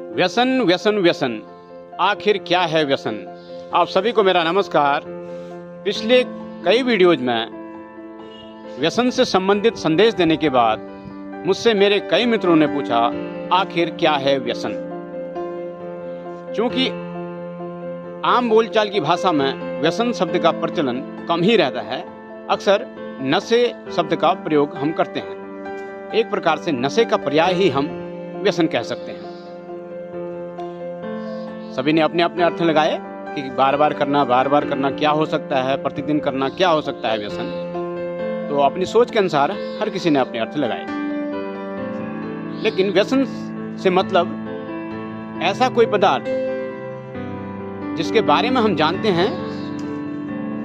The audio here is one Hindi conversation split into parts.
व्यसन व्यसन व्यसन, आखिर क्या है व्यसन। आप सभी को मेरा नमस्कार। पिछले कई वीडियोज में व्यसन से संबंधित संदेश देने के बाद मुझसे मेरे कई मित्रों ने पूछा आखिर क्या है व्यसन। क्योंकि आम बोलचाल की भाषा में व्यसन शब्द का प्रचलन कम ही रहता है, अक्सर नशे शब्द का प्रयोग हम करते हैं। एक प्रकार से नशे का पर्याय ही हम व्यसन कह सकते हैं। सभी ने अपने अपने अर्थ लगाए कि बार बार करना क्या हो सकता है, प्रतिदिन करना क्या हो सकता है व्यसन। तो अपनी सोच के अनुसार हर किसी ने अपने अर्थ लगाए। लेकिन व्यसन से मतलब ऐसा कोई पदार्थ जिसके बारे में हम जानते हैं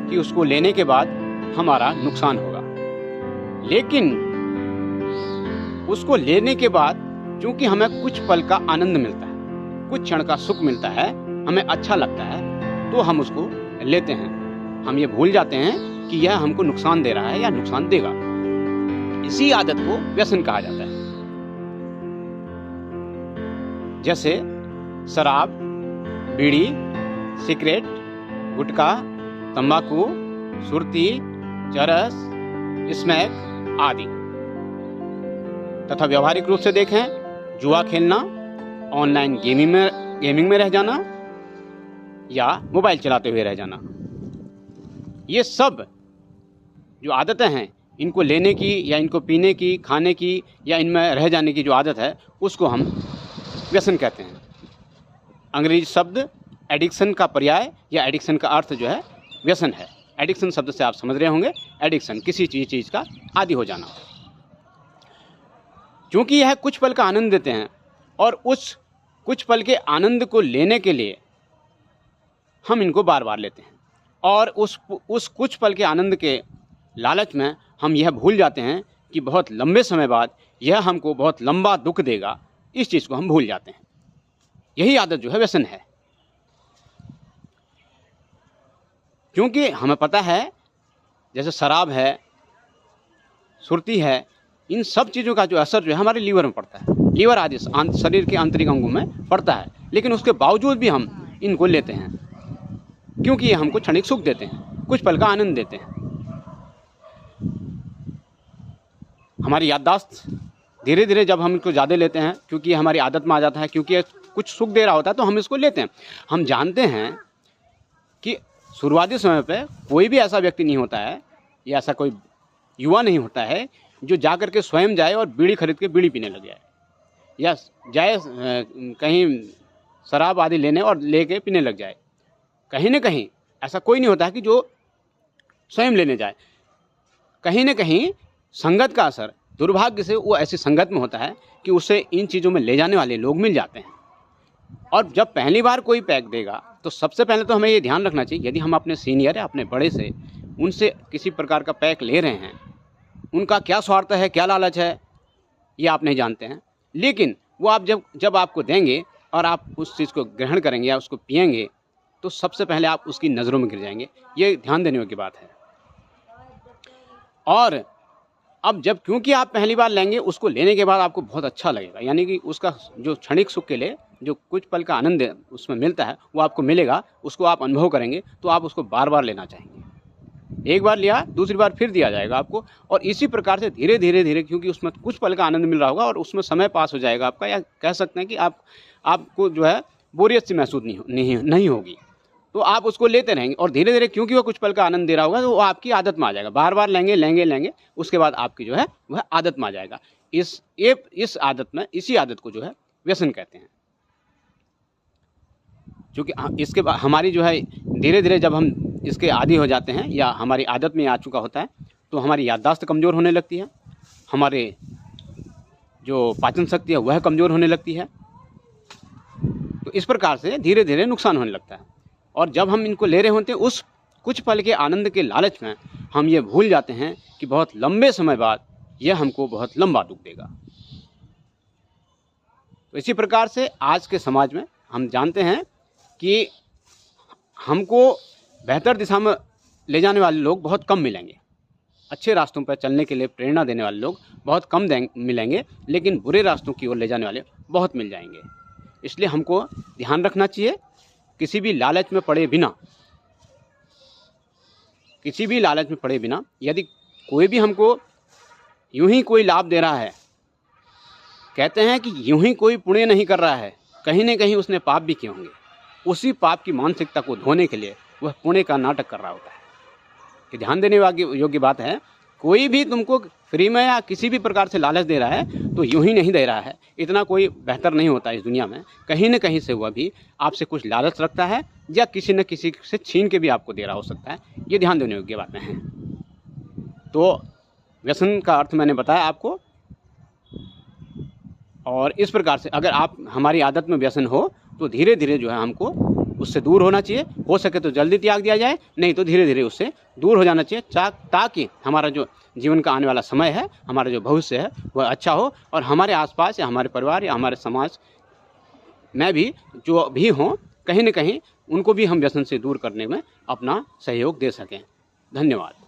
कि उसको लेने के बाद हमारा नुकसान होगा, लेकिन उसको लेने के बाद क्योंकि हमें कुछ पल का आनंद मिलता है, कुछ क्षण का सुख मिलता है, हमें अच्छा लगता है, तो हम उसको लेते हैं। हम ये भूल जाते हैं कि यह हमको नुकसान दे रहा है या नुकसान देगा। इसी आदत को व्यसन कहा जाता है। जैसे शराब, बीड़ी, सिगरेट, गुटखा, तंबाकू, सुर्ती, चरस, स्मैक आदि। तथा व्यवहारिक रूप से देखें, जुआ खेलना, ऑनलाइन गेमिंग में रह जाना या मोबाइल चलाते हुए रह जाना। ये सब जो आदतें हैं, इनको लेने की या इनको पीने की, खाने की या इनमें रह जाने की जो आदत है, उसको हम व्यसन कहते हैं। अंग्रेजी शब्द एडिक्शन का पर्याय या एडिक्शन का अर्थ जो है व्यसन है। एडिक्शन शब्द से आप समझ रहे होंगे, एडिक्शन किसी चीज़ का आदी हो जाना। क्योंकि यह कुछ पल का आनंद देते हैं और उस कुछ पल के आनंद को लेने के लिए हम इनको बार बार लेते हैं, और उस कुछ पल के आनंद के लालच में हम यह भूल जाते हैं कि बहुत लंबे समय बाद यह हमको बहुत लंबा दुख देगा। इस चीज़ को हम भूल जाते हैं। यही आदत जो है व्यसन है। क्योंकि हमें पता है, जैसे शराब है, सुर्ती है, इन सब चीज़ों का जो असर जो है हमारे लीवर में पड़ता है, लीवर आदि शरीर के आंतरिक अंगों में पड़ता है। लेकिन उसके बावजूद भी हम इनको लेते हैं क्योंकि ये हमको क्षणिक सुख देते हैं, कुछ पल का आनंद देते हैं। हमारी याददाश्त धीरे धीरे जब हम इनको ज़्यादा लेते हैं, क्योंकि ये हमारी आदत में आ जाता है, क्योंकि ये कुछ सुख दे रहा होता है, तो हम इसको लेते हैं। हम जानते हैं कि शुरुआती समय पे कोई भी ऐसा व्यक्ति नहीं होता है या ऐसा कोई युवा नहीं होता है जो जा कर के स्वयं जाए और बीड़ी खरीद के बीड़ी पीने लग जाए, या जाए कहीं शराब आदि लेने और लेके पीने लग जाए। कहीं ना कहीं ऐसा कोई नहीं होता है कि जो स्वयं लेने जाए। कहीं ना कहीं संगत का असर, दुर्भाग्य से वो ऐसी संगत में होता है कि उसे इन चीज़ों में ले जाने वाले लोग मिल जाते हैं। और जब पहली बार कोई पैक देगा तो सबसे पहले तो हमें ये ध्यान रखना चाहिए, यदि हम अपने सीनियर या अपने बड़े से उनसे किसी प्रकार का पैक ले रहे हैं, उनका क्या स्वार्थ है, क्या लालच है, ये आप नहीं जानते हैं। लेकिन वो आप जब आपको देंगे और आप उस चीज़ को ग्रहण करेंगे या उसको पिएंगे, तो सबसे पहले आप उसकी नज़रों में गिर जाएंगे। ये ध्यान देने की बात है। और अब क्योंकि आप पहली बार लेंगे, उसको लेने के बाद आपको बहुत अच्छा लगेगा, यानी कि उसका जो क्षणिक सुख के लिए जो कुछ पल का आनंद उसमें मिलता है वो आपको मिलेगा, उसको आप अनुभव करेंगे, तो आप उसको बार बार लेना चाहेंगे। एक बार लिया, दूसरी बार फिर दिया जाएगा आपको, और इसी प्रकार से धीरे धीरे क्योंकि उसमें कुछ पल का आनंद मिल रहा होगा और उसमें समय पास हो जाएगा आपका, या कह सकते हैं कि आपको जो है बोरियत से महसूस नहीं होगी, तो आप उसको लेते रहेंगे। और धीरे धीरे क्योंकि वो कुछ पल का आनंद दे रहा होगा, तो वो आपकी आदत में आ जाएगा। बार बार लेंगे, उसके बाद आपकी जो है वह आदत में आ जाएगा। इस आदत में, इसी आदत को जो है व्यसन कहते हैं। क्योंकि इसके बाद हमारी जो है धीरे धीरे जब हम इसके आदी हो जाते हैं या हमारी आदत में आ चुका होता है, तो हमारी याददाश्त कमज़ोर होने लगती है, हमारे जो पाचन शक्ति है वह कमज़ोर होने लगती है। तो इस प्रकार से धीरे धीरे नुकसान होने लगता है। और जब हम इनको ले रहे होते हैं, उस कुछ पल के आनंद के लालच में हम ये भूल जाते हैं कि बहुत लंबे समय बाद यह हमको बहुत लंबा दुख देगा। तो इसी प्रकार से आज के समाज में हम जानते हैं कि हमको बेहतर दिशा में ले जाने वाले लोग बहुत कम मिलेंगे। अच्छे रास्तों पर चलने के लिए प्रेरणा देने वाले लोग बहुत कम मिलेंगे, लेकिन बुरे रास्तों की ओर ले जाने वाले बहुत मिल जाएंगे। इसलिए हमको ध्यान रखना चाहिए, किसी भी लालच में पड़े बिना यदि कोई भी हमको यूं ही कोई लाभ दे रहा है, कहते हैं कि यूं ही कोई पुण्य नहीं कर रहा है, कहीं न कहीं उसने पाप भी किए होंगे। उसी पाप की मानसिकता को धोने के लिए वह पुण्य का नाटक कर रहा होता है। कि ध्यान देने योग्य बात है, कोई भी तुमको फ्री में या किसी भी प्रकार से लालच दे रहा है तो यूं ही नहीं दे रहा है। इतना कोई बेहतर नहीं होता इस दुनिया में, कहीं न कहीं से वह भी आपसे कुछ लालच रखता है या किसी न किसी से छीन के भी आपको दे रहा हो सकता है। ये ध्यान देने योग्य बातें हैं। तो व्यसन का अर्थ मैंने बताया आपको, और इस प्रकार से अगर आप हमारी आदत में व्यसन हो तो धीरे धीरे जो है हमको उससे दूर होना चाहिए। हो सके तो जल्दी त्याग दिया जाए, नहीं तो धीरे धीरे उससे दूर हो जाना चाहिए, ताकि हमारा जो जीवन का आने वाला समय है, हमारा जो भविष्य है वह अच्छा हो, और हमारे आसपास या हमारे परिवार या हमारे समाज में भी जो भी हों, कहीं न कहीं उनको भी हम व्यसन से दूर करने में अपना सहयोग दे सकें। धन्यवाद।